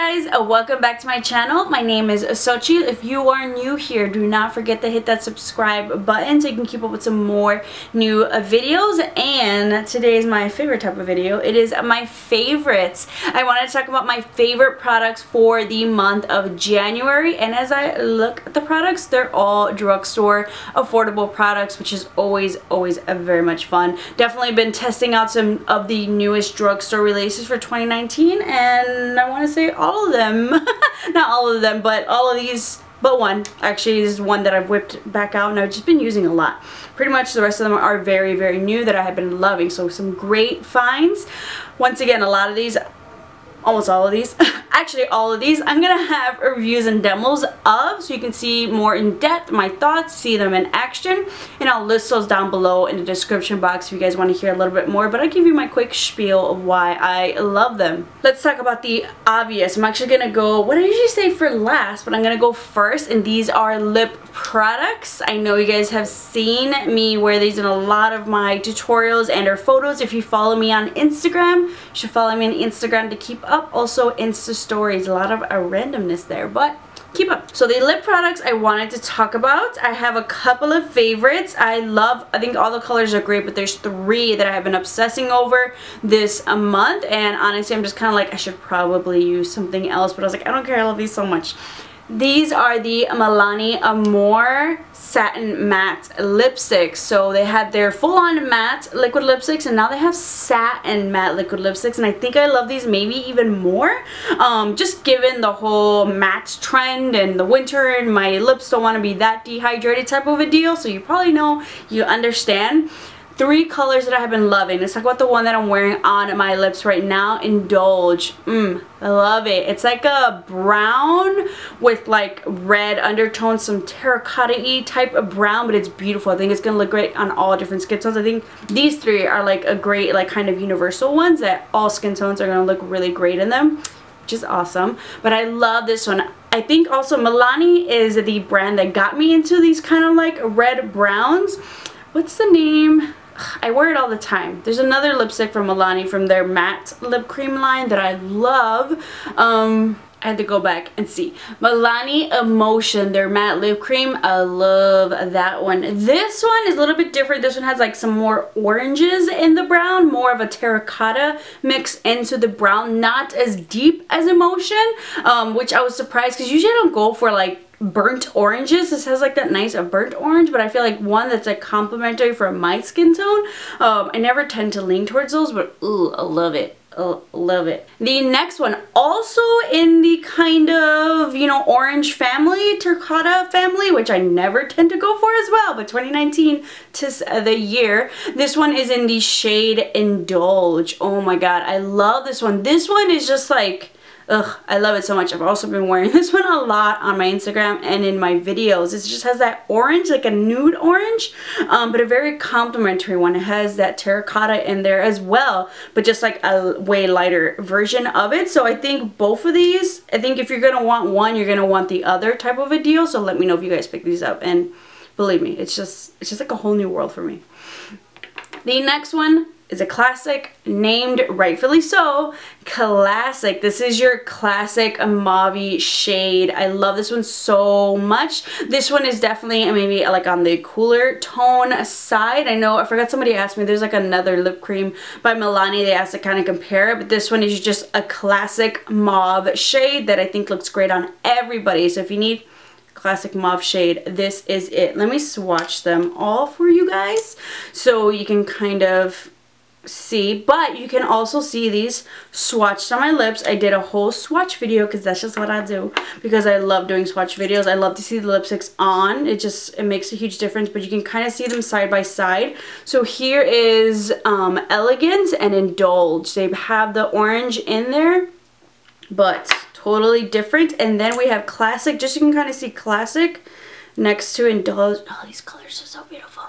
guys, welcome back to my channel. My name is Xochitl. If you are new here, do not forget to hit that subscribe button so you can keep up with some more new videos. And today is my favorite type of video. It is my favorites. I wanted to talk about my favorite products for the month of January. And as I look at the products, they're all drugstore affordable products, which is always very much fun. Definitely been testing out some of the newest drugstore releases for 2019, and I want to say all of them. Not all of them, but all of these, but one. Actually, this is one that I've whipped back out and I've just been using a lot. Pretty much the rest of them are very new that I have been loving. So some great finds. Once again, a lot of these, almost all of these, actually all of these, I'm gonna have reviews and demos of, so you can see more in depth my thoughts, see them in action, and I'll list those down below in the description box if you guys want to hear a little bit more, but I'll give you my quick spiel of why I love them. Let's talk about the obvious. I'm actually gonna go, what I usually say for last, but I'm gonna go first, and these are lip products. I know you guys have seen me wear these in a lot of my tutorials and or photos. If you follow me on Instagram, you should follow me on Instagram to keep up. Also Insta stories, a lot of randomness there, but keep up. So the lip products I wanted to talk about, I have a couple of favorites. I think all the colors are great, but there's three that I have been obsessing over this month, and honestly I'm just kind of like, I should probably use something else, but I was like, I don't care, I love these so much. These are the Milani Amore Satin Matte Lipsticks. So they had their full-on matte liquid lipsticks, and now they have satin matte liquid lipsticks, and I think I love these maybe even more. Just given the whole matte trend and the winter, and my lips don't want to be that dehydrated type of a deal, so you probably know, you understand. Three colors that I have been loving. Let's talk about the one that I'm wearing on my lips right now, Indulge. I love it. It's like a brown with like red undertones, some terracotta-y type of brown, but it's beautiful. I think it's gonna look great on all different skin tones. I think these three are like a great, like kind of universal ones that all skin tones are gonna look really great in them, which is awesome. But I love this one. I think also Milani is the brand that got me into these kind of like red browns. What's the name? I wear it all the time. There's another lipstick from Milani from their matte lip cream line that I love. I had to go back and see. Milani Emotion, their matte lip cream. I love that one. This one is a little bit different. This one has like some more oranges in the brown, more of a terracotta mix into the brown, not as deep as Emotion, which I was surprised because usually I don't go for like burnt oranges. This has like that nice burnt orange, but I feel like one that's like complementary for my skin tone. I never tend to lean towards those, but ooh, I love it. Love it. The next one, also in the kind of, you know, orange family, terracotta family, which I never tend to go for as well, but 2019 tis the year. This one is in the shade Indulge. Oh my god, I love this one. This one is just like, ugh, I love it so much. I've also been wearing this one a lot on my Instagram and in my videos. It just has that orange, like a nude orange, but a very complimentary one. It has that terracotta in there as well, but just like a way lighter version of it. So I think both of these, I think if you're gonna want one, you're gonna want the other type of a deal. So let me know if you guys pick these up, and believe me, it's just like a whole new world for me. The next one is a classic, named rightfully so, Classic. This is your classic mauve shade. I love this one so much. This one is definitely maybe like on the cooler tone side. I know, I forgot, somebody asked me, there's like another lip cream by Milani they asked to kind of compare it, but this one is just a classic mauve shade that I think looks great on everybody. So if you need classic mauve shade, this is it. Let me swatch them all for you guys so you can kind of see, but you can also see these swatched on my lips. I did a whole swatch video because that's just what I do, because I love doing swatch videos. I love to see the lipsticks on. It makes a huge difference, but you can kind of see them side by side. So here is Elegant and Indulge. They have the orange in there, but totally different. And then we have Classic, just so you can kind of see Classic next to Indulge. Oh, these colors are so beautiful.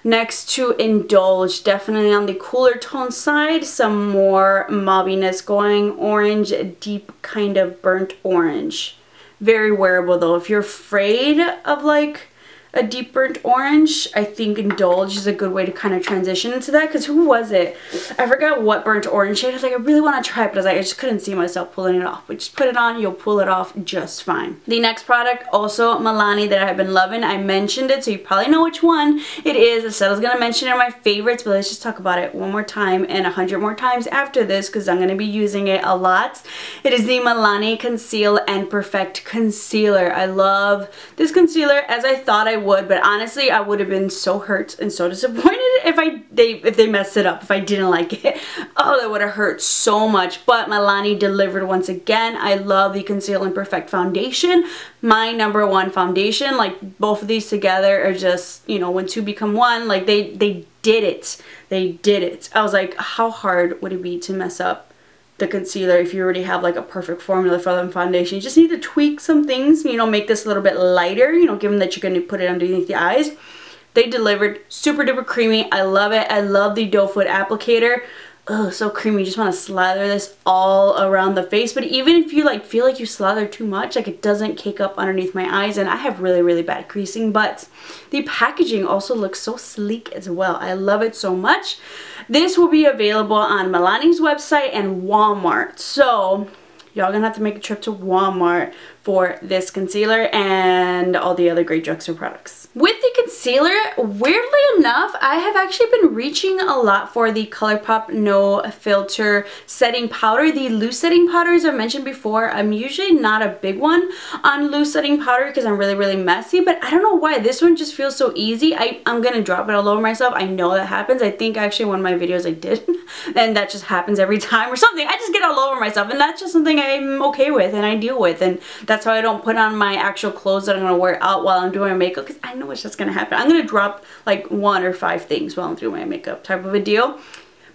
Next to Indulge, definitely on the cooler tone side, some more mauviness going, orange, deep kind of burnt orange. Very wearable though. If you're afraid of like a deep burnt orange. I think Indulge is a good way to kind of transition into that, because who was it? I forgot what burnt orange shade. I was like, I really want to try it, but I was like, I just couldn't see myself pulling it off. But just put it on, you'll pull it off just fine. The next product, also Milani, that I've been loving. I mentioned it, so you probably know which one it is. I said I was going to mention it in my favorites, but let's just talk about it one more time and 100 more times after this, because I'm going to be using it a lot. It is the Milani Conceal and Perfect Concealer. I love this concealer as I thought I would, but honestly I would have been so hurt and so disappointed if they messed it up, if I didn't like it. Oh, that would have hurt so much. But Milani delivered once again. I love the Conceal and Perfect foundation. My #1 foundation. Like, both of these together are just, you know, when two become one. Like, they did it. They did it. I was like, how hard would it be to mess up the concealer if you already have like a perfect formula for the foundation? You just need to tweak some things, you know, make this a little bit lighter, you know, given that you're going to put it underneath the eyes. They delivered. Super duper creamy. I love it. I love the doe foot applicator. Oh, so creamy. You just want to slather this all around the face. But even if you like feel like you slather too much, like, it doesn't cake up underneath my eyes, and I have really, really bad creasing. But the packaging also looks so sleek as well. I love it so much. This will be available on Milani's website and Walmart. So y'all gonna have to make a trip to Walmart for this concealer and all the other great drugstore products. With the concealer, weirdly enough, I have actually been reaching a lot for the Colourpop No Filter setting powder. The loose setting powders I've mentioned before, I'm usually not a big one on loose setting powder because I'm really, really messy, but I don't know why. This one just feels so easy. I'm gonna drop it all over myself. I know that happens. I think actually one of my videos I did, and that just happens every time or something. I just get all over myself, and that's just something I'm okay with and I deal with, and that's why I don't put on my actual clothes that I'm gonna wear out while I'm doing my makeup, because I know it's just gonna happen. I'm gonna drop like 1 or 5 things while I'm doing my makeup, type of a deal.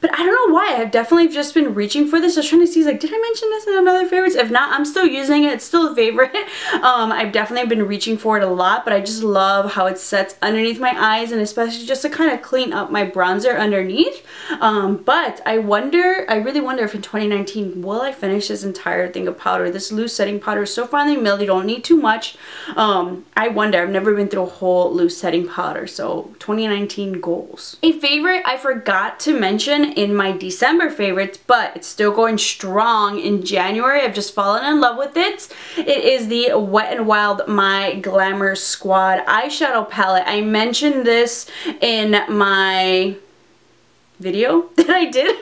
But I don't know why. I've definitely just been reaching for this. I was trying to see, like, did I mention this in another favorites? If not, I'm still using it. It's still a favorite. I've definitely been reaching for it a lot, but I just love how it sets underneath my eyes, and especially just to kind of clean up my bronzer underneath. But I really wonder if in 2019, will I finish this entire thing of powder? This loose setting powder is so finely milled. You don't need too much. I wonder. I've never been through a whole loose setting powder. So 2019 goals. A favorite I forgot to mention in my December favorites, but it's still going strong in January. I've just fallen in love with it. It is the Wet n Wild My Glamour Squad eyeshadow palette. I mentioned this in my video that I did.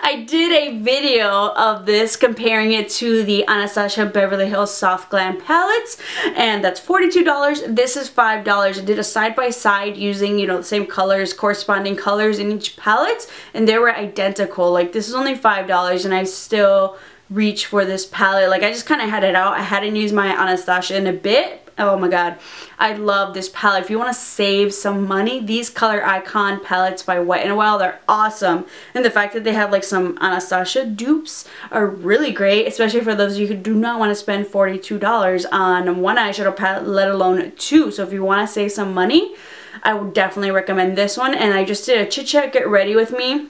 I did a video of this comparing it to the Anastasia Beverly Hills Soft Glam palettes, and that's $42. This is $5. I did a side-by-side using, you know, the same colors, corresponding colors in each palette, and they were identical. Like, this is only $5, and I still reach for this palette. Like, I just kind of had it out. I hadn't used my Anastasia in a bit. Oh my god, I love this palette. If you want to save some money, these Color Icon palettes by Wet n Wild are awesome. And the fact that they have like some Anastasia dupes are really great, especially for those of you who do not want to spend $42 on one eyeshadow palette, let alone 2. So if you want to save some money, I would definitely recommend this one. And I just did a chit chat get ready with me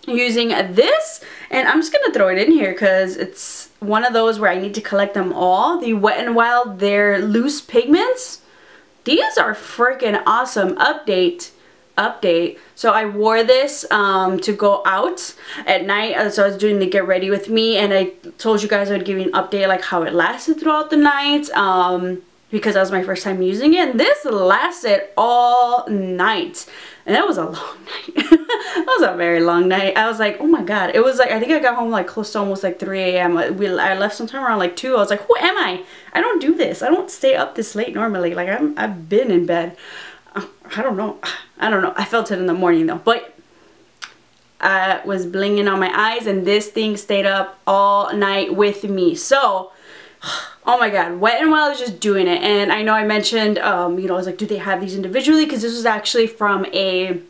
using this, and I'm just gonna throw it in here because it's one of those where I need to collect them all. The Wet n Wild, their loose pigments, these are freaking awesome. Update. So I wore this to go out at night. So I was doing the get ready with me, and I told you guys I would give you an update like how it lasted throughout the night, because that was my first time using it, and this lasted all night. And that was a long night. That was a very long night. I was like, oh my god. It was like, I think I got home like close to almost like 3 a.m. I left sometime around like 2. I was like, who am I? I don't do this. I don't stay up this late normally. Like, I've been in bed. I don't know. I felt it in the morning though. But I was blinging on my eyes, and this thing stayed up all night with me. So, oh my god, Wet n Wild is just doing it. And I know I mentioned, you know, I was like, do they have these individually? Because this was actually from a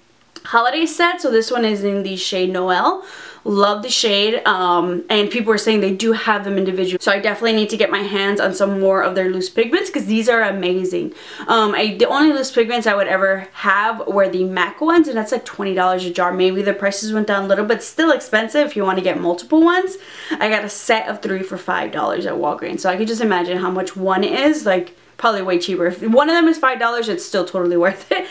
holiday set. So this one is in the shade Noel. Love the shade, and people are saying they do have them individually, so I definitely need to get my hands on some more of their loose pigments because these are amazing. The only loose pigments I would ever have were the MAC ones, and that's like $20 a jar. Maybe the prices went down a little, but still expensive if you want to get multiple ones. I got a set of 3 for $5 at Walgreens, so I could just imagine how much one is. Like, probably way cheaper. If one of them is $5, it's still totally worth it.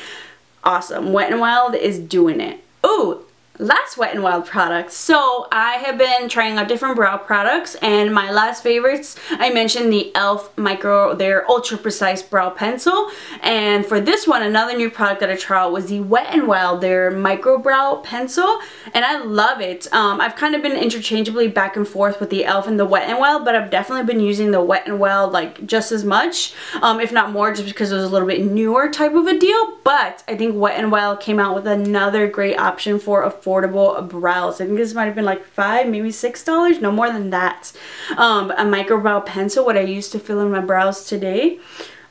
Awesome. Wet n Wild is doing it. Ooh, last Wet n Wild product. So I have been trying out different brow products, and my last favorites, I mentioned the e.l.f. Micro, their ultra precise brow pencil, and for this one, another new product that I tried out was the Wet n Wild, their micro brow pencil, and I love it. I've kind of been interchangeably back and forth with the e.l.f. and the Wet n Wild, but I've definitely been using the Wet n Wild like just as much, if not more, just because it was a little bit newer type of a deal. But I think Wet n Wild came out with another great option for affordable brows. I think this might have been like $5, maybe $6, no more than that. A micro brow pencil, what I used to fill in my brows today.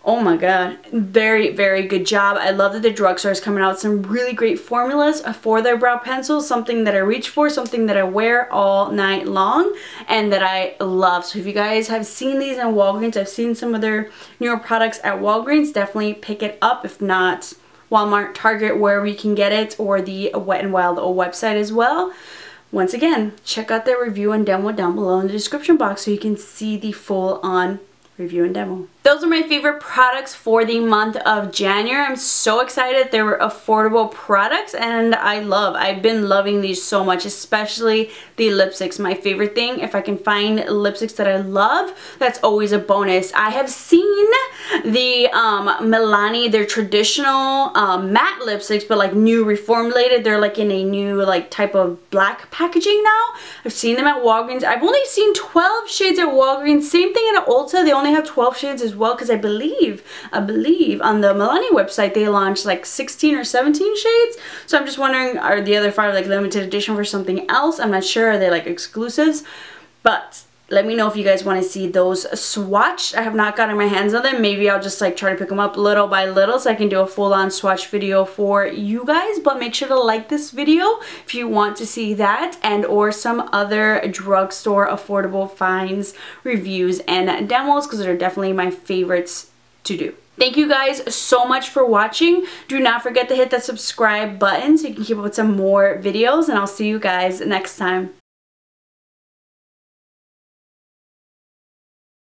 Oh my god, very, very good job. I love that the drugstore is coming out with some really great formulas for their brow pencils, something that I reach for, something that I wear all night long, and that I love. So if you guys have seen these in Walgreens, I've seen some of their newer products at Walgreens, definitely pick it up. If not, Walmart, Target, wherever you can get it, or the Wet n Wild website as well. Once again, check out their review and demo down below in the description box so you can see the full-on review and demo. Those are my favorite products for the month of January. I'm so excited. They were affordable products, and I've been loving these so much, especially the lipsticks. My favorite thing, if I can find lipsticks that I love, that's always a bonus. I have seen the Milani, their traditional matte lipsticks, but like new reformulated. They're like in a new like type of black packaging now. I've seen them at Walgreens. I've only seen 12 shades at Walgreens. Same thing at Ulta. They only have 12 shades as well, because I believe on the Milani website they launched like 16 or 17 shades. So I'm just wondering, are the other 5 like limited edition for something else? I'm not sure. Are they like exclusives? But let me know if you guys want to see those swatched. I have not gotten my hands on them. Maybe I'll just like try to pick them up little by little so I can do a full-on swatch video for you guys. But make sure to like this video if you want to see that, and or some other drugstore affordable finds, reviews, and demos, because they're definitely my favorites to do. Thank you guys so much for watching. Do not forget to hit that subscribe button so you can keep up with some more videos, and I'll see you guys next time.